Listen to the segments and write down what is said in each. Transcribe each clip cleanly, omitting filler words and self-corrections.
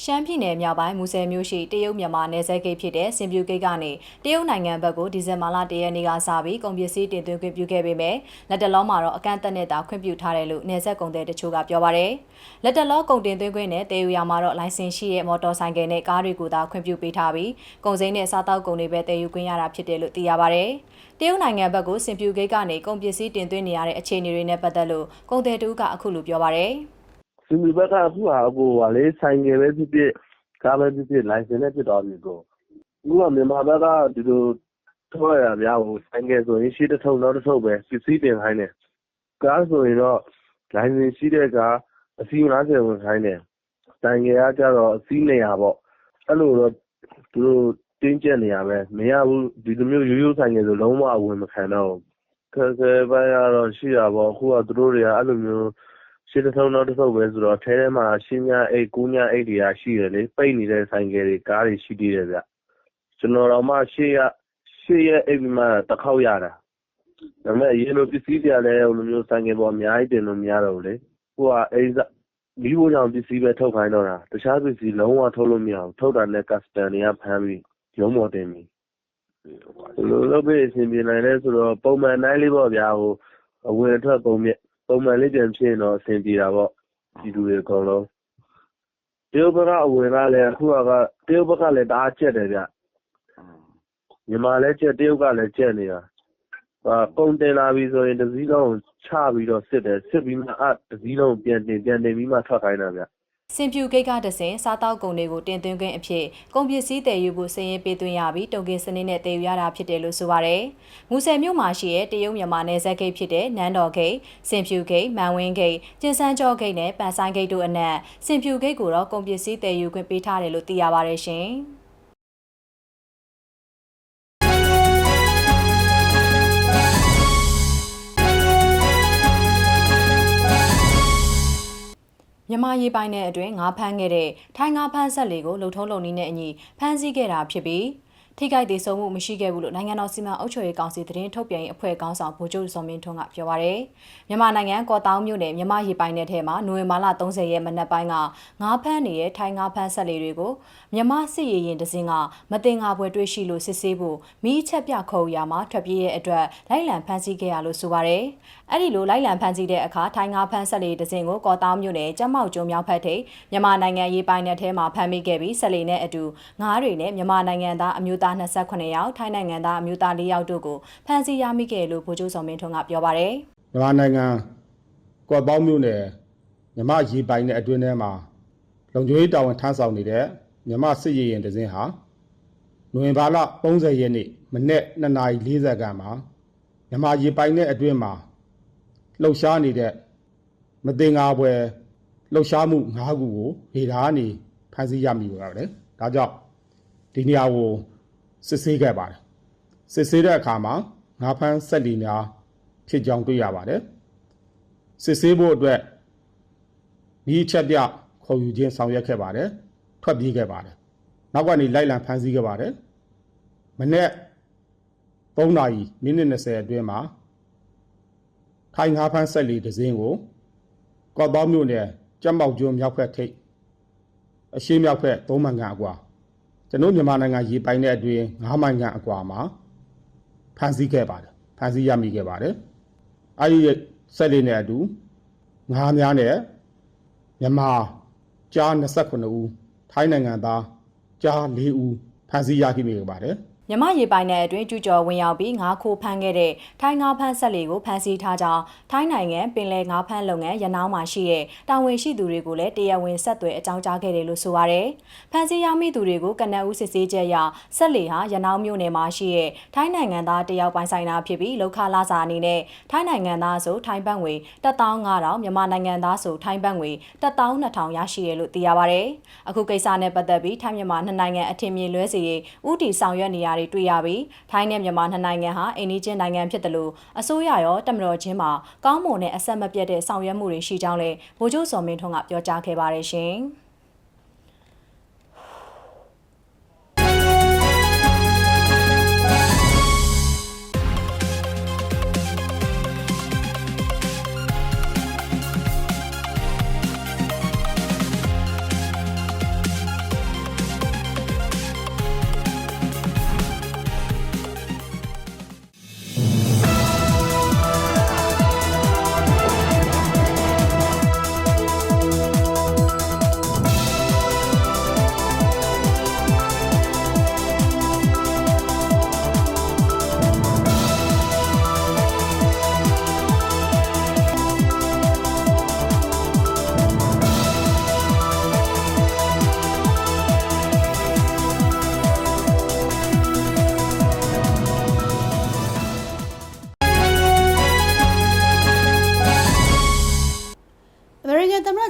ရှမ်းပြည်နယ်မြောက်ပိုင်းမူဆယ်မြို့ရှိတရုတ်မြန်မာနယ်စပ်ဂိတ်ဖြစ်တဲ့စင်ပြူဂိတ်ကနေတရုတ်နိုင်ငံဘက်ကိုဒီဇင်ဘာလ1ရက်နေ့ကစပြီးကုန်ပစ္စည်းတင်သွင်းခွင့်ပြုခဲ့ပေမဲ့လက်တလောမှာတော့အကန့်အသတ်နဲ့သာခွင့်ပြုထားတယ်လို့နယ်စပ်ကုန်သည်တချို့ကပြောပါတယ်။လက်တလောကုန်တင်သွင်းခွင့်နဲ့တရုတ်ရမှာတော့လိုင်စင်ရှိတဲ့မော်တော်ဆိုင်ကယ်နဲ့ကားတွေကိုသာခွင့်ပြုပေးထားပြီးကုန်စိမ်းနဲ့စားတောက်ကုန်တွေပဲတည်ယူခွင့်ရတာဖြစ်တယ်လို့သိရပါတယ်။တရုတ်နိုင်ငံဘက်ကိုစင်ပြူဂိတ်ကနေကုန်ပစ္စည်းတင်သွင်းနေရတဲ့အခြေအနေတွေနဲ့ပတ်သက်လို့ကုန်သည်တူကအခုလိုပြောပါတယ်။စင်ပြူဘက်ကအခုဟာလေးဆိုင်ကယ်ပဲဖြစ်ဖြစ်ကားပဲဖြစ်ဖြစ်လိုင်စင်နဲ့ဖြစ်သွားပြီကိုအခုကမြန်မာဘက်ကဒီလိုထွက်ရဗျာဟိုဆိုင်ကယ်ဆိုရင်ရှေ့တစ်ထုပ်နောက်တစ်ထုပ်ပဲပစ္စည်းတင်ခိုင်းတယ်ကားဆိုရင်တော့လိုင်စင်ရှိတဲ့ကားအစီး90ဝင်ခိုင်းတယ်ဆိုင်ကယ်ကကြတော့အစီး200ပေါ့အဲ့လိုတော့သူတို့တင်းကျပ်နေရပဲမရဘူးဒီလိုမျိုးရိုးရိုးဆိုင်ကယ်ဆိုလုံးဝအဝင်မခံတော့ဘူးခဲပိုင်းကတော့ရှိတာပေါ့အခုကသူတို့တွေကအဲ့လိုမျိုးရှေ့တစ်ထုပ်နောက်တစ်ထုပ်ပဲဆိုတော့ထဲထဲမှာရှင်းညအိတ်9ညအိတ်တွေကရှိတယ်လေပိတ်နေတဲ့ဆိုင်ကယ်တွေကားတွေရှိသေးတယ်ဗျကျွန်တော်တော့မှရှေ့ရက်အိတ်ပြီးမှတစ်ခေါက်ရတာဒါပေမဲ့အရင်လိုပစ္စည်းတွေလည်းဟိုလိုမျိုးဆိုင်ကယ်ပေါ်အများကြီးတင်လို့မရတော့ဘူးလေဟိုကအိမ်ဒီဘိုးကြောင့်ပစ္စည်းပဲထုတ်ခိုင်းတော့တာတခြားပစ္စည်းလုံးဝထုတ်လို့မရဘူးထုတ်တာနဲ့ custom တွေကဖမ်းပြီးရုံးပေါ်တင်ပြီးဘယ်လိုလုပ်ပြီးအဆင်ပြေနိုင်လဲဆိုတော့ပုံမှန်တိုင်းလေးပေါ့ဗျာဟိုအဝင်အထွက်ပုံမှန်လေးပြန်ဖြစ်ရင်တော့အဆင်ပြေတာပေါ့ဒီလူတွေအကုန်လုံးတရုတ်ဘက်ကအဝင်ကလည်းအခုကတရုတ်ဘက်ကလည်းတအားကျက်တယ်ဗျမြန်မာလည်းကျက်တရုတ်ကလည်းကျက်နေတာပုံတင်လာပြီဆိုရင်တစ်စီးလုံးချပြီးတော့စစ်ပြီးမှတစ်စီးလုံးပြန်တင်ပြီးမှထွက်ခိုင်းတာဗျစင်ပြူဂိတ်ကတဆင်စားတောက်ကုန်တွေကိုတင်သွင်းခွင့်အဖြစ်ကုန်ပစ္စည်းတည်ယူဖို့စည်ရင်ပေးသွင်းရပြီးတုံကင်စနစ်နဲ့တည်ယူရတာဖြစ်တယ်လို့ဆိုပါတယ်။မူဆယ်မြို့မှာရှိတဲ့တရုတ်မြန်မာနယ်စပ်ဂိတ်ဖြစ်တဲ့နန်းတော်ဂိတ်၊စင်ပြူဂိတ်၊မန်ဝင်းဂိတ်၊ကျင်းစန်းကျောဂိတ်နဲ့ပန်ဆိုင်ဂိတ်တို့အနက်စင်ပြူဂိတ်ကိုတော့ကုန်ပစ္စည်းတည်ယူခွင့်ပေးထားတယ်လို့သိရပါတယ်ရှင်။မြန်မာရေးပိုင်းနဲ့အတွင်းငါးဖမ်းခဲ့တဲ့ထိုင်းငါးဖမ်းဆက်တွေကိုလုံထုံးလုံနည်းနဲ့အညီဖမ်းဆီးခဲ့တာဖြစ်ပြီးထိခိုက်ဒေဆုံးမှုမရှိခဲ့ဘူးလို့နိုင်ငံတော်စီမံအုပ်ချုပ်ရေးကောင်စီသတင်းထုတ်ပြန်ရေးအဖွဲ့ခေါင်းဆောင်ဗိုလ်ချုပ်စောမင်းထွန်းကပြောပါရယ်မြန်မာနိုင်ငံကော့တောင်းမြို့နယ်မြန်မာရေးပိုင်းနယ်ထဲမှာနိုဝင်ဘာလ30ရက်မနက်ပိုင်းကငါးဖမ်းနေတဲ့ထိုင်းငါးဖမ်းဆက်လေးတွေကိုမြန်မာစစ်ရေးရင်တစင်းကမတင်ငါပွဲတွေ့ရှိလို့စစ်ဆေးဖို့မိချက်ပြခုံရမှာထွက်ပြေးရဲ့အတွက်လိုက်လံဖမ်းဆီးခဲ့ရလို့ဆိုပါရယ်အဲ့ဒီလိုလိုက်လံဖမ်းဆီးတဲ့အခါထိုင်းငါးဖမ်းဆက်လေးတစင်းကိုကော့တောင်းမြို့နယ်ကျမောက်ကျွန်းမြောက်ဖက်ထိပ်မြန်မာနိုင်ငံရေးပိုင်းနယ်ထဲမှာဖမ်းမိခဲ့ပြီးဆက်လေးနဲ့အတူငါးတွေနဲ့မြန်မာနိုင်ငံသားအမျိုးသား28ယောက်ထိုင်းနိုင်ငံသားအမျိုးသား4ယောက်တို့ကိုဖမ်းဆီးရမိခဲ့လို့ဗိုလ်ချုပ်စောမင်းထွန်းကပြောပါရယ်မြန်မာနိုင်ငံကော့ပေါင်းမြို့နယ်မြန်မာရေပိုင်တဲ့အတွင်းထဲမှာလုံခြုံရေးတာဝန်ထမ်းဆောင်နေတဲ့မြန်မာစစ်ရေးရင်တစင်းဟာနိုဝင်ဘာလ30ရက်နေ့မနေ့2:40ခန်းမှာမြန်မာရေပိုင်တဲ့အတွင်းမှာလှုပ်ရှားနေတဲ့မတင်ငါပွဲလှုပ်ရှားမှု9ခုကိုဒေတာကနေဖမ်းဆီးရမိပါပါတယ်။ဒါကြောင့်ဒီနေရာကိုစစ်ဆေးခဲ့ပါတယ်စစ်ဆေးတဲ့အခါမှာငါးဖမ်းဆက်လီများဖြစ်ကြောင်းတွေ့ရပါတယ်စစ်ဆေးဖို့အတွက်မိချက်ပြခေါ်ယူခြင်းဆောင်ရွက်ခဲ့ပါတယ်ထွက်ပြေးခဲ့ပါတယ်နောက်ကနေလိုက်လံဖမ်းဆီးခဲ့ပါတယ်မနေ့3နာရီမိနစ်20အတွင်းမှာထိုင်းငါးဖမ်းဆက်လီတစ်စင်းကိုကော့ပေါင်းမြို့နယ်ကျမောက်ကျွန်းမြောက်ဖက်ထိပ်အရှေ့မြောက်ဖက်3မိုင်ခန့်အကွာကျွန်တော်မြန်မာနိုင်ငံရေပိုင်တဲ့အတွင်း9မိုင်ခန့်အကွာမှာဖမ်းဆီးခဲ့ပါတယ်ဖမ်းဆီးရမိခဲ့ပါတယ်အဲဒီဆက်လေးနဲ့အတူငါးများနဲ့မြန်မာကြား29ဦးထိုင်းနိုင်ငံသားကြား4ဦးဖမ်းဆီးရမိခဲ့ပါတယ်မြန်မာရေပိုင်နယ်အတွင်းကျူးကျော်ဝင်ရောက်ပြီးငါးခိုးဖမ်းခဲ့တဲ့ထိုင်းငါးဖမ်းဆက်လေးကိုဖမ်းဆီးထားကြောင်းထိုင်းနိုင်ငံပင်လယ်ငါးဖမ်းလုပ်ငန်းရနောင်းမှာရှိတဲ့တာဝန်ရှိသူတွေကိုလည်းတရားဝင်ဆက်သွယ်အကြောင်းကြားခဲ့တယ်လို့ဆိုပါရယ်ဖမ်းဆီးရမိသူတွေကိုကနအူးစစ်ဆေးချက်အရဆက်လေးဟာရနောင်းမြို့နယ်မှာရှိတဲ့ထိုင်းနိုင်ငံသားတယောက်ပိုင်ဆိုင်တာဖြစ်ပြီးလောက်ခလာစာအနေနဲ့ထိုင်းနိုင်ငံသားဆိုထိုင်းဘတ်ငွေ15000မြန်မာနိုင်ငံသားဆိုထိုင်းဘတ်ငွေ12000ရရှိရလို့သိရပါရယ်အခုကိစ္စနဲ့ပတ်သက်ပြီးထိုင်းမြန်မာနှစ်နိုင်ငံအထင်မြင်လွဲစေရေးဥတီဆောင်ရွက်နေရတွေ့ရပြီးထိုင်းနဲ့မြန်မာနှစ်နိုင်ငံဟာအိန္ဒိယနိုင်ငံဖြစ်တယ်လို့အစိုးရရောတမတော်ချင်းမှာကောင်းမွန်တဲ့အဆက်မပြတ်တဲ့ဆောင်ရွက်မှုတွေရှိကြောင်းလည်းဗိုလ်ချုပ်စောမင်းထွန်းကပြောကြားခဲ့ပါတယ်ရှင်။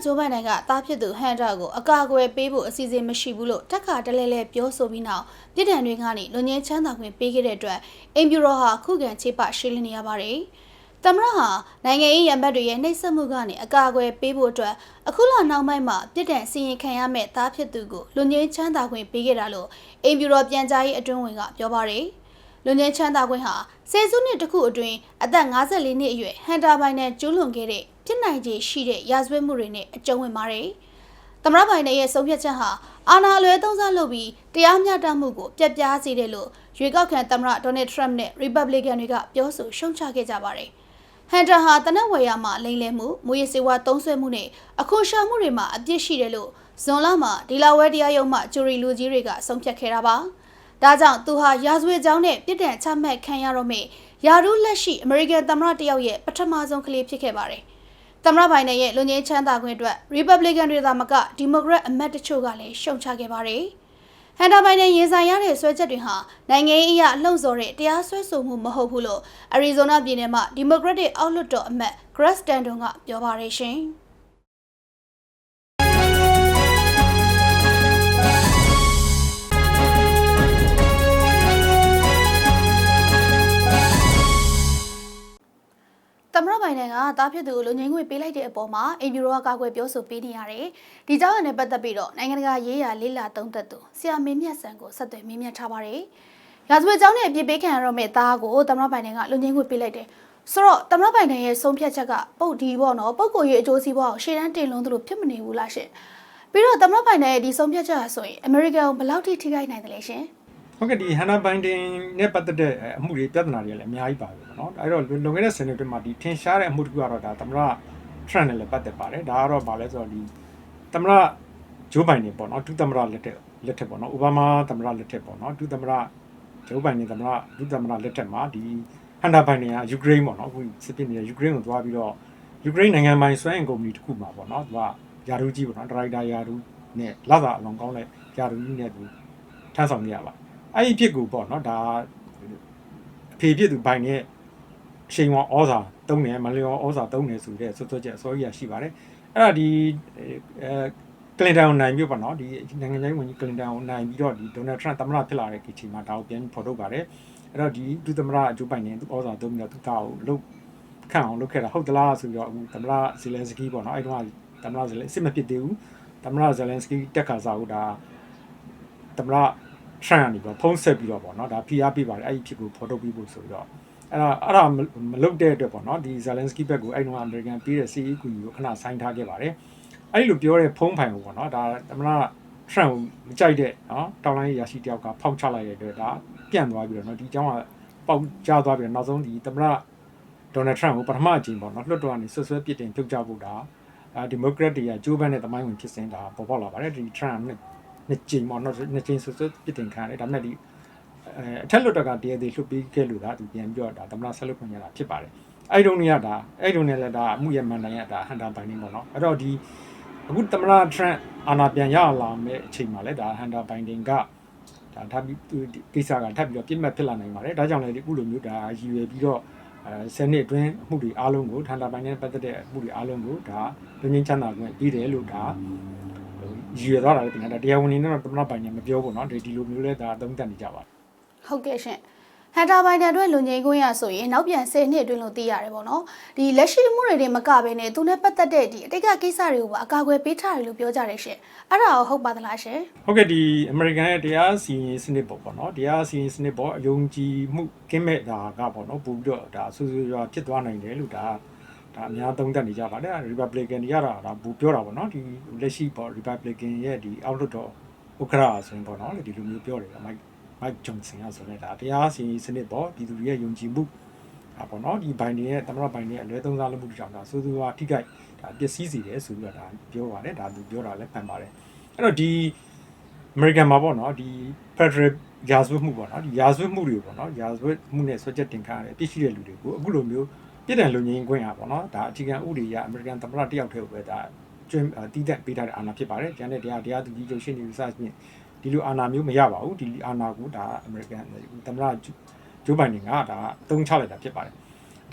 ဂျိုးဘိုင်ဒန်ကတားဖြစ်သူဟန်တာကိုအကာအကွယ်ပေးဖို့အစီအစဉ်မရှိဘူးလို့တက်ခါတလဲလဲပြောဆိုပြီးနောက်ပြည်ထန်တွေကနေလူငင်းချမ်းသာခွင့်ပေးခဲ့တဲ့အတွက်အင်ဗျူရောဟာခုခံချေပရှင်းလင်းနေရပါတယ်။သမ္မတဟာနိုင်ငံရေးရန်ဘက်တွေရဲ့နှိပ်စက်မှုကနေအကာအကွယ်ပေးဖို့အတွက်အခုလနောက်ပိုင်းမှာပြည်ထန်စီရင်ခံရမဲ့တားဖြစ်သူကိုလူငင်းချမ်းသာခွင့်ပေးခဲ့တာလို့အင်ဗျူရောပြန်ကြားရေးအတွင်းဝင်ကပြောပါတယ်။လူငင်းချမ်းသာခွင့်ဟာဆယ်စုနှစ်တစ်ခုအတွင်းအသက်54နှစ်အရွယ်ဟန်တာဘိုင်ဒန်ကျူးလွန်ခဲ့တဲ့ဖြစ်နိုင်ခြေရှိတဲ့ရာဇဝတ်မှုတွေနဲ့အကျုံးဝင်ပါတယ်။သမ္မတဘိုင်ဒန်ရဲ့ဆုံးဖြတ်ချက်ဟာအာဏာအလွဲသုံးစားလုပ်ပြီးတရားမျှတမှုကိုပြတ်ပြားစေတယ်လို့ရွေးကောက်ခံသမ္မတဒေါ်နယ်ထရမ့်နဲ့ Republican တွေကပြောဆိုရှုံချခဲ့ကြပါတယ်။ဟန်တာဟာတနက်ဝယ်ရမှာလိမ်လည်မှု၊မူရစေဝါသုံးစွဲမှုနဲ့အခွန်ရှာမှုတွေမှာအပြစ်ရှိတယ်လို့ဇွန်လမှာဒီလာဝဲတရားရုံးမှဂျူရီလူကြီးတွေကဆုံးဖြတ်ခဲ့တာပါ။ဒါကြောင့်သူဟာရာဇဝတ်ကြောင်းနဲ့ပြစ်ဒဏ်ချမှတ်ခံရတော့မယ့်ယာရုလက်ရှိအမေရိကန်သမ္မတတယောက်ရဲ့ပထမဆုံးကလေးဖြစ်ခဲ့ပါတယ်။သမ္မတဘိုင်ဒန်ရဲ့လူငင်းချမ်းသာခွင့်အတွက် Republican တွေသာမက Democrat အမတ်တချို့ကလည်းရှုံချခဲ့ပါတယ်။ဟန်တာဘိုင်ဒန်ရင်ဆိုင်ရတဲ့ဆွဲချက်တွေဟာနိုင်ငံရေးအရလှုံ့ဆော်တဲ့တရားစွဲဆိုမှုမဟုတ်ဘူးလို့ Arizona ပြည်နယ်မှာ Democratic အောက်လွှတ်တော်အမတ် Greg Stanton ကပြောပါတယ်ရှင်။သမ္မတဘိုင်ဒန်ကတားဖြစ်သူကိုလူငင်းခွင့်ပေးလိုက်တဲ့အပေါ်မှာအင်ဗျူရောကကာကွယ်ပြောဆိုပေးနေရတယ်။ဒီကြောင့်နဲ့ပတ်သက်ပြီးတော့နိုင်ငံတကာရေးရာလေးလာသုံးသပ်သူဆရာမင်းမြတ်ဆန်ကိုဆက်သွယ်မေးမြန်းထားပါတယ်။ရာဇဝတ်ကြောင်းနဲ့အပြစ်ပေးခံရတော့မယ့်သားကိုသမ္မတဘိုင်ဒန်ကလူငင်းခွင့်ပေးလိုက်တယ်။ဆိုတော့သမ္မတဘိုင်ဒန်ရဲ့ဆုံးဖြတ်ချက်ကပုတ်ဒီပေါ့နော်ပုတ်ကိုရေးအကျိုးစီးပွားကိုရှေ့တန်းတင်လုံးသလိုဖြစ်မနေဘူးလားရှင်။ပြီးတော့သမ္မတဘိုင်ဒန်ရဲ့ဒီဆုံးဖြတ်ချက်ဆိုရင်အမေရိကန်ကိုဘယ်လောက်ထိထိခိုက်နိုင်တယ်လဲရှင်။ ဟုတ်ကဲ့ဒီဟန်နာဘိုင်ဒန်နဲ့ပတ်သက်တဲ့အမှုတွေပြဿနာတွေလည်းအများကြီးပါပဲเนาะအဲ့တော့လွန်ခဲ့တဲ့ဆယ်နှစ်အတွင်းမှာဒီထင်ရှားတဲ့အမှုတစ်ခုကတော့ဒါသမ္မတထရန့်နဲ့လည်းပတ်သက်ပါတယ်ဒါကတော့ဗာလဲဆိုတော့ဒီသမ္မတဂျိုးဘိုင်ဒန်ပေါ့เนาะဒုသမ္မတလက်ထက်ပေါ့เนาะအိုဘားမားသမ္မတလက်ထက်ပေါ့เนาะဒုသမ္မတဂျိုးဘိုင်ဒန်သမ္မတဒုသမ္မတလက်ထက်မှာဒီဟန်နာဘိုင်ဒန်ကယူကရိန်းပေါ့เนาะအခုစစ်ပစ်နေတဲ့ယူကရိန်းကိုသွားပြီးတော့ယူကရိန်းနိုင်ငံပိုင်စွမ်းအင်ကုမ္ပဏီတစ်ခုမှာပေါ့เนาะသူကယာရူကြီးပေါ့เนาะဒရိုက်တာယာရူနဲ့လာသာအလွန်ကောင်းတဲ့ယာရူကြီးနဲ့သူထမ်းဆောင်နေရပါအဲ့ဒီဖြစ်ကိုပေါ့နော်ဒါအဖေဖြစ်သူဘိုင်ရဲ့အချိန်ဝဩဇာတုံးတယ်မလျော်ဩဇာတုံးတယ်ဆိုတဲ့ဆွဆွချက်အစောကြီးရရှိပါတယ်အဲ့ဒါဒီကလင်တန်ကိုနိုင်ပြီးပေါ့နော်ဒီနိုင်ငံရေးဝန်ကြီးကလင်တန်ကိုနိုင်ပြီးတော့ဒီဒေါ်နယ်ထရန့်သမ္မတဖြစ်လာတဲ့ဒီချိန်မှာဒါကိုပြန်ဖော်ထုတ်ပါတယ်အဲ့တော့ဒီဒုသမ္မတဂျိုးဘိုင်နဲ့သူဩဇာတုံးပြီးတော့သူကကိုလုတ်ခန့်အောင်လုပ်ခဲ့တာဟုတ်သလားဆိုပြီးတော့အခုသမ္မတဇီလန်စကီပေါ့နော်အဲ့တုန်းကသမ္မတဇီလန်စစ်မဖြစ်သေးဘူးသမ္မတဇီလန်စကီတက်ခါစားကိုဒါသမ္မတထရန့်ကနေပြီးဖုံးဆက်ပြီးတော့ပေါ့နော်ဒါဖိအားပေးပါတယ်အဲ့ဒီဖြစ်ကိုဖော်ထုတ်ပြီးဖို့ဆိုပြီးတော့အဲ့ဒါမလုပ်တဲ့အတွက်ပေါ့နော်ဒီဇာလန်စကီဘက်ကိုအဲ့တုန်းကအမေရိကန်ပေးတဲ့စီအီကူကိုခဏဆိုင်းထားခဲ့ပါတယ်အဲ့ဒီလိုပြောတဲ့ဖုံးဖိုင်ကိုပေါ့နော်ဒါသမ္မတထရန့်ကိုမကြိုက်တဲ့နော်တောင်လိုင်းရရှိတယောက်ကဖောက်ချလိုက်တဲ့အတွက်ဒါပြန့်သွားပြီးတော့နော်ဒီအကြောင်းကပေါက်ကျသွားပြီးတော့နောက်ဆုံးဒီသမ္မတဒေါ်နယ်ထရန့်ကိုပထမအကြိမ်ပေါ့နော်လွှတ်တော်ကနေဆွဆွဲပြစ်တင်ပြုတ်ကြဖို့ဒါဒီမိုကရက်တွေကဂျိုးဘန်နဲ့တမိုင်းဝင်ဖြစ်စဉ်ဒါပေါ်ပေါက်လာပါတယ်ဒီထရန့်နှစ်ကြိမ်ပေါ့နော်နှစ်ကြိမ်ဆွဆွဲပြစ်တင်ခံရတယ်ဒါပေမဲ့ဒီအထက်လွှတ်တော်ကတည်းကလှုပ်ပြီးခဲ့လို့ဒါသူပြန်ပြီးတော့ဒါသမ္မတဆက်လုပ်ခွင့်ရတာဖြစ်ပါတယ်အဲ့တုန်းကလည်းဒါအမှုရမှန်တိုင်းကဒါဟန်တာဘိုင်နေပေါ့နော်အဲ့တော့ဒီအခုသမ္မတထရန့်အာဏာပြန်ရလာမယ့်အချိန်မှာလည်းဒါဟန်တာဘိုင်ဒင်ကဒါထပ်ပြီးကိစ္စကထပ်ပြီးတော့ပြစ်မှတ်ဖြစ်လာနိုင်ပါတယ်ဒါကြောင့်လည်းဒီအခုလိုမျိုးဒါရည်ရွယ်ပြီးတော့ဆယ်နှစ်အတွင်းအမှုတွေအားလုံးကိုဟန်တာဘိုင်နဲ့ပတ်သက်တဲ့အမှုတွေအားလုံးကိုဒါလူငင်းချမ်းသာခွင့်ပြီးတယ်လို့ဒါရည်ရွယ်သွားတာလည်းတင်တာတရားဝင်နေတော့သမ္မတဘိုင်နဲ့မပြောဘူးเนาะဒီလိုမျိုးလဲဒါသုံးသပ်နေကြပါတယ်ဟုတ်ကဲ့ရှင်ဟန်တာဘိုင်ဒန်အတွက်လူငင်းခွင့်ရဆိုရင်နောက်ပြန်10နှစ်အတွင်းလို့သိရတယ်ပေါ့နော်ဒီလက်ရှိမှုတွေမကဘဲနဲ့သူနဲ့ပတ်သက်တဲ့ဒီအတိတ်ကကိစ္စတွေကိုပါအကာအကွယ်ပေးထားတယ်လို့ပြောကြတယ်ရှင်အဲ့ဒါဟုတ်ပါသလားရှင်ဟုတ်ကဲ့ဒီအမေရိကန်ရဲ့တရားစီရင်စနစ်ပေါ့နော်တရားစီရင်စနစ်ပေါ့အယုံကြည်မှုကင်းမဲ့တာကပေါ့နော်ပို့ပြီးတော့ဒါဆူဆူရွာဖြစ်သွားနိုင်တယ်လို့ဒါအများသုံးသပ်နေကြပါတယ် Republican တွေကတော့ဒါဘူးပြောတာပေါ့နော်ဒီလက်ရှိပေါ့ Republican ရဲ့ဒီအောက်လွှတ်တော်ဥက္ကဋ္ဌဆိုရင်ပေါ့နော်ဒီလိုမျိုးပြောတယ်မိုက်ဂျွန်ဆင်ကဆိုလည်းဒါတရားစီရင်စနစ်ပေါ့ပြည်သူတွေရဲ့ယုံကြည်မှုပေါ့နော်ဒီဘိုင်ဒန်ရဲ့သမ္မတဘိုင်ဒန်ရဲ့အလွဲသုံးစားလုပ်မှုကြောင့်ဒါဆိုသူကထိခိုက်ဒါပျက်စီးစေတယ်ဆိုပြီးတော့ဒါပြောပါတယ်ဒါသူပြောတာလည်းမှန်ပါတယ်အဲ့တော့ဒီအမေရိကန်မှာပေါ့နော်ဒီ Federal ရာဇဝတ်မှုပေါ့နော်ဒီရာဇဝတ်မှုတွေပေါ့နော်ရာဇဝတ်မှုနဲ့ဆွဲချက်တင်ခံရတဲ့ပြစ်ရှိတဲ့လူတွေကိုအခုလိုမျိုးပြည်တယ်လူငင်းခွင့်ရပေါ့နော်ဒါအခြေခံဥပဒေရအမေရိကန်သမ္မတတယောက်တည်းကိုပဲဒါကျွန်းတီးတက်ပေးထားတဲ့အာဏာဖြစ်ပါတယ်ကျန်တဲ့တရားသူကြီးချုပ်ရှင်းနေစသဖြင့်ဒီလိုအာဏာမျိုးမရပါဘူးဒီအာဏာကိုဒါအမေရိကန်သမ္မတဂျိုးဘိုင်ဒန်ကဒါတုံးချလိုက်တာဖြစ်ပါတယ်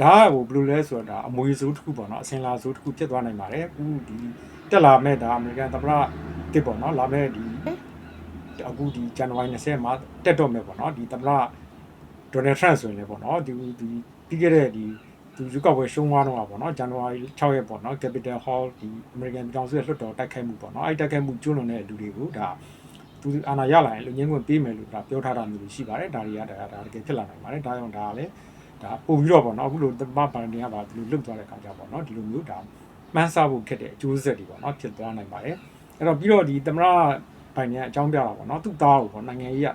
ဒါကဟိုဘယ်လိုလဲဆိုတော့ဒါအမွေစိုးတစ်ခုပေါ့နော်အစင်လာစိုးတစ်ခုဖြစ်သွားနိုင်ပါတယ်အခုဒီတက်လာမဲ့ဒါအမေရိကန်သမ္မတတစ်ပေါ့နော်လာမဲ့ဒီအခုဒီဇန်နဝါရီ20မှာတက်တော့မဲ့ပေါ့နော်ဒီသမ္မတဒေါ်နယ်ထရန့်ဆိုရင်လည်းပေါ့နော်ဒီပြီးခဲ့တဲ့ဒီသူရွေးကောက်ပွဲရှုံးသွားတော့ပေါ့နော်ဇန်နဝါရီ6ရက်ပေါ့နော် Capitol Hall ဒီအမေရိကန်ပြည်ထောင်စုရဲ့လွှတ်တော်တိုက်ခိုက်မှုပေါ့နော်အဲ့တိုက်ခိုက်မှုကျွလွန်တဲ့လူတွေကိုဒါသူအာဏာရလာရင်လူငင်းခွင့်ပေးမယ်လို့ဒါပြောထားတာမျိုးရှိပါတယ်ဒါတွေကဒါတကယ်ဖြစ်လာနိုင်ပါတယ်ဒါကြောင့်ဒါကလည်းဒါပို့ပြီးတော့ပေါ့နော်အခုလိုသမ္မတဘိုင်ဒန်ကပါဒီလိုလွတ်သွားတဲ့အခါကျပေါ့နော်ဒီလိုမျိုးဒါမှန်းဆဖို့ခက်တဲ့အကျိုးဆက်တွေပေါ့နော်ဖြစ်သွားနိုင်ပါတယ်အဲ့တော့ပြီးတော့ဒီသမ္မတဘိုင်ဒန်အကြောင်းပြတာပေါ့နော်သူ့သားကိုပေါ့နိုင်ငံရေးက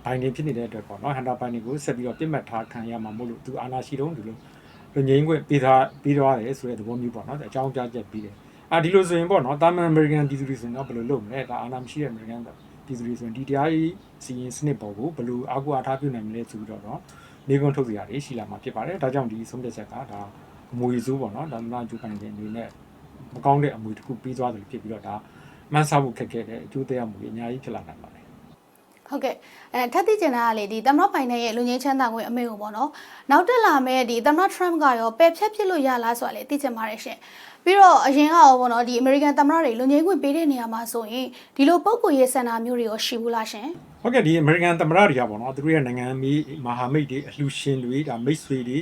ဘိုင်ဒန်ဖြစ်နေတဲ့အတွက်ပေါ့နော်ဟန်တာဘိုင်ဒန်ကိုဆက်ပြီးတော့ပြစ်မှတ်ထားခံရမှာမို့လို့သူအာဏာရှိတုန်းဒီလိုလူငင်းခွင့်ပေးသွားတယ်ဆိုတဲ့သဘောမျိုးပေါ့နော်အကြောင်းပြချက်ပြီးတယ်ဒီလိုဆိုရင်ပေါ့နော်တာမန်အမေရိကန်ပြည်သူတွေဆိုရင်တော့ဘယ်လိုလုပ်မလဲဒါအာဏာမရှိတဲ့အမေရိကန်ပြည်သူတွေဆိုရင်ဒီတရားရေးစီရင်စနစ်ပေါ်ကိုဘယ်လိုအားကိုးအားထားပြုနိုင်မလဲဆိုပြီးတော့နေကွန်းထုတ်စရာတွေရှိလာမှာဖြစ်ပါတယ်ဒါကြောင့်ဒီဆုံးဖြတ်ချက်ကဒါအမွေစိုးပေါ့နော်ဒါမှမဟုတ်ဂျူကန်တဲ့အနေနဲ့မကောင်းတဲ့အမွေတစ်ခုပေးသွားတယ်ဖြစ်ပြီးတော့ဒါမှန်းဆဖို့ခက်ခဲတဲ့အကျိုးသက်ရောက်မှုတွေအများကြီးဖြစ်လာနိုင်ပါတယ်ဟုတ်ကဲ့ထပ်သိကျင်တာကလေဒီသမ္မတဘိုင်ဒန်ရဲ့လူငင်းချမ်းသာခွင့်အမိန့်ကိုပေါ့နော်နောက်တက်လာမဲ့ဒီသမ္မတထရမ့်ကရောပယ်ဖြတ်ဖြစ်လို့ရလားဆိုတာလေသိချင်ပါတယ်ရှင်ပြီးတော့အရင်ကရောပေါ့နော်ဒီအမေရိကန်သမ္မတတွေလူငင်းခွင့်ပေးတဲ့နေရာမှာဆိုရင်ဒီလိုပုံကိုရေးစန္ဒာမျိုးတွေရောရှိဘူးလားရှင်ဟုတ်ကဲ့ဒီအမေရိကန်သမ္မတတွေကပေါ့နော်သူတို့ရဲ့နိုင်ငံမဟာမိတ်တွေအလှူရှင်တွေဒါမိတ်ဆွေတွေ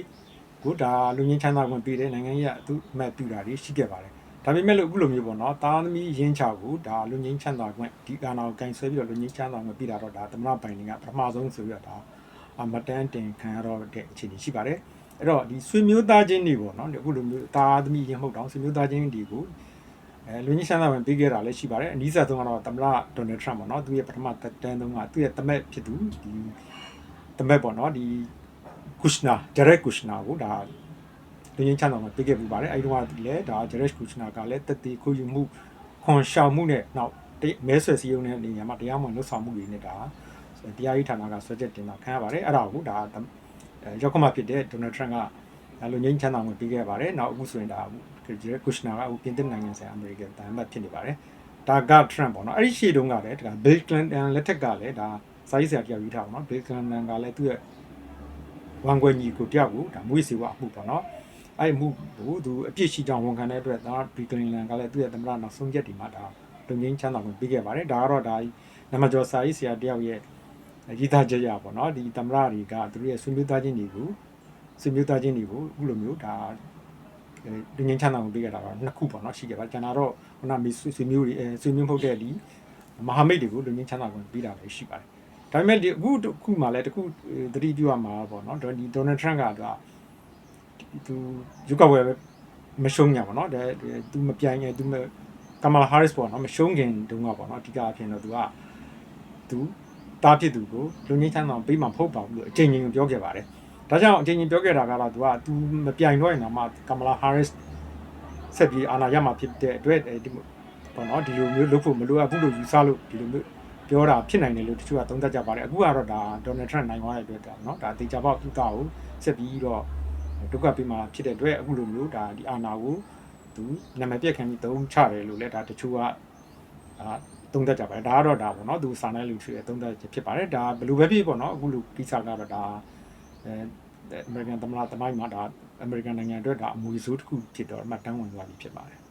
ကိုဒါလူငင်းချမ်းသာခွင့်ပေးတဲ့နိုင်ငံကြီးကသူအမှတ်ပြုတာတွေရှိခဲ့ပါတယ်ဒါပေမဲ့လို့အခုလိုမျိုးပေါ့နော်သားသမီးရင်းချကိုဒါလူငင်းချမ်းသာခွင့်ဒီကာနာကိုကင်ဆယ်ပြီးတော့လူငင်းချမ်းသာခွင့်ပြတာတော့ဒါသမ္မတဘိုင်ဒန်ကပထမဆုံးဆိုပြီးတော့ဒါမတန်းတင်ခံရတော့တဲ့အခြေအနေရှိပါတယ်အဲ့တော့ဒီဆွေမျိုးသားချင်းတွေပေါ့နော်အခုလိုမျိုးသားသမီးရင်းမှုတ်တောင်ဆွေမျိုးသားချင်းတွေကိုလူငင်းချမ်းသာခွင့်ပေးခဲ့တာလည်းရှိပါတယ်အနည်းဆက်ဆုံးကတော့သမ္မတဒေါ်နယ်ထရမ့်ပေါ့နော်သူရဲ့ပထမတန်းတုန်းကသူ့ရဲ့သမက်ဖြစ်သူဒီသမက်ပေါ့နော်ဒီကုရှနာဂျရက်ကုရှနာကိုဒါလူငင်းချမ်းသာမှာပေးခဲ့ပူပါတယ်အဲဒီတော့လည်းဒါဂျရက်ကုရှနာကလည်းတက်တီခိုးယူမှုခွန်ရှောင်မှုနဲ့နောက်မဲဆွယ်စည်းရုံးတဲ့နေရာမှာတရားမဝင်လှုပ်ဆောင်မှုတွေနဲ့ဒါတရားရေးဌာနကဆွဲချက်တင်တာခံရပါတယ်အဲ့ဒါကိုဒါရောက်ခမဖြစ်တဲ့ဒေါ်နယ်ထရန့်ကလူငင်းချမ်းသာမှာပေးခဲ့ပါတယ်နောက်အခုဆိုရင်ဒါဂျရက်ကုရှနာကအခုပြင်သစ်နိုင်ငံဆိုင်အမေရိကန်တန်မှတ်ဖြစ်နေပါတယ်ဒါကထရန့်ပေါ့နော်အဲ့ဒီရှေ့တုန်းကလည်းဒါဘီလ်ကလင်တန်လက်ထက်ကလည်းဒါစာရေးဆရာတယောက်ရေးထားပါတော့ဘီလ်ကလင်တန်ကလည်းသူ့ရဲ့ဝန်ခွဲညီကိုတယောက်ကိုဒါမွေးစီဝအမှုပေါ့နော်အဲ့မှုကိုသူအပြစ်ရှိကြောင်းဝန်ခံတဲ့အတွက်ဒါဘီကလင်လန်ကလည်းသူ့ရဲ့သမ္မတနောက်ဆုံးချက်ဒီမှာဒါလူငင်းချမ်းသာခွင့်ပေးခဲ့ပါတယ်ဒါကတော့ဒါနမကျော်စာရေးဆရာတယောက်ရဲ့ရေးသားချက်ရပေါ့နော်ဒီသမ္မတတွေကသူတို့ရဲ့ဆွေမျိုးသားချင်းတွေကိုအခုလိုမျိုးဒါလူငင်းချမ်းသာခွင့်ပေးခဲ့တာတော့နှစ်ခုပေါ့နော်ရှိခဲ့ပါကျွန်တော်တော့ခုနမီဆွေမျိုးတွေဆွေမျိုးဖုတ်တဲ့ဒီမဟာမိတ်တွေကိုလူငင်းချမ်းသာခွင့်ပေးတာလည်းရှိပါတယ်ဒါပေမဲ့ဒီအခုတစ်ခုမှလည်းတစ်ခုသတိပြုရမှာပေါ့နော်ဒီဒေါ်နယ်ထရန့်ကသူယူကဝယ်မရှုံးညာပေါ့နော်ဒါသူမပြိုင်ငယ်သူကမာလာဟာရစ်ပေါ့နော်မရှုံးခင်တုန်းကပေါ့နော်အဓိကအဖြစ်တော့သူတားဖြစ်သူကိုလူငင်းချမ်းသာပေးမှမဟုတ်ပါဘူးလို့အချိန်ချင်းပြောခဲ့ပါတယ်ဒါကြောင့်အချိန်ချင်းပြောခဲ့တာကတော့သူမပြိုင်တော့ရင်တော့မှကမာလာဟာရစ်ဆက်ပြီးအာဏာရမှာဖြစ်တဲ့အတွက်ပေါ့နော်ဒီလိုမျိုးလုပ်ဖို့မလိုအပ်ဘူးလို့ယူဆလို့ဒီလိုမျိုးပြောတာဖြစ်နိုင်တယ်လို့တချို့ကသုံးသပ်ကြပါတယ်အခုကတော့ဒါဒေါ်နယ်ထရန့်နိုင်သွားတဲ့အတွက်ဒါနော်ဒါအသေးချာပေါက်သူ့ကိုဆက်ပြီးတော့ဒုက္ခပေးမှာဖြစ်တဲ့အတွက်အခုလိုမျိုးဒါဒီအာဏာကိုသူနာမည်ပြက်ခံပြီးသုံးချတယ်လို့လည်းဒါတချို့ကသုံးသပ်ကြပါတယ်ဒါကတော့ဒါပေါ့နော်သူစာနယ်လူတွေသုံးသပ်ချက်ဖြစ်ပါတယ်ဒါဘယ်လိုပဲဖြစ်ပေါ့နော်အခုလိုကိစ္စကတော့ဒါအမေရိကန်သမ္မတသမိုင်းမှာဒါအမေရိကန်နိုင်ငံအတွက်ဒါအမွေစိုးတစ်ခုဖြစ်တော့အမှတ်တမ်းဝင်သွားပြီဖြစ်ပါတယ်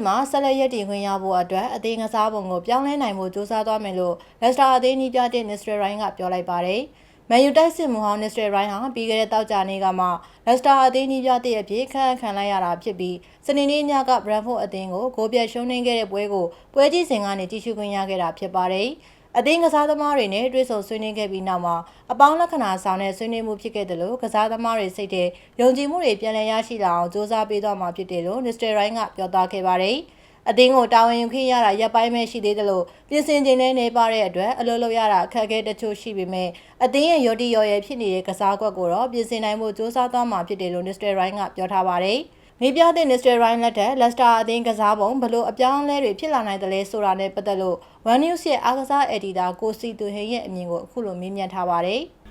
မှာဆက်လက်ရည်တည်ခွင့်ရဖို့အတွက်အသင်းကစားပုံကိုပြောင်းလဲနိုင်ဖို့ကြိုးစားသွားမယ်လို့လက်စတာအသင်းကြီးပြတဲ့ Mr. Ryan ကပြောလိုက်ပါတယ်။ Man U တိုက်စစ်မှုဟောင်း Mr. Ryan ဟာပြီးခဲ့တဲ့တောက်ကြနေ့ကမှ Leicester အသင်းကြီးပြတဲ့အဖြစ်ခံလိုက်ရတာဖြစ်ပြီးစနေနေ့ညက Brentford အသင်းကိုဂိုးပြတ်ရှုံးနိမ့်ခဲ့တဲ့ပွဲကိုပွဲကြည့်စဉ်ကနေကြည့်ရှုခွင့်ရခဲ့တာဖြစ်ပါတယ်။အသင်းကစားသမားတွေနဲ့တွေ့ဆုံဆွေးနွေးခဲ့ပြီးနောက်မှာအပေါင်းလက္ခဏာဆောင်တဲ့ဆွေးနွေးမှုဖြစ်ခဲ့တယ်လို့ကစားသမားတွေစိတ်ထဲယုံကြည်မှုတွေပြန်လည်ရရှိလာအောင်စ조사ပေးသွားမှာဖြစ်တယ်လို့ Mr. Ryan ကပြောသွားခဲ့ပါတယ်။အသင်းကိုတာဝန်ယူခွင့်ရတာရပ်ပိုင်းမဲ့ရှိသေးတယ်လို့ပြင်ဆင်ချိန်နဲ့နေပါတဲ့အတွက်အလုပ်လုပ်ရတာအခက်အခဲတချို့ရှိပေမဲ့အသင်းရဲ့ရော်တီရော်ရဲဖြစ်နေတဲ့ကစားကွက်ကိုတော့ပြင်ဆင်နိုင်မှုစ조사သွားမှာဖြစ်တယ်လို့ Mr. Ryan ကပြောထားပါတယ်။မိပြတဲ့ Mr. Ryan လက်ထက် Leicester အသင်းကစားပုံဘလို့အပြောင်းအလဲတွေဖြစ်လာနိုင်တယ်လဲဆိုတာနဲ့ပတ်သက်လို့ Onenews ရဲ့အားကစား editor ကိုစီတူဟင်ရဲ့အမြင်ကိုအခုလိုမေးမြန်းထားပါတယ်။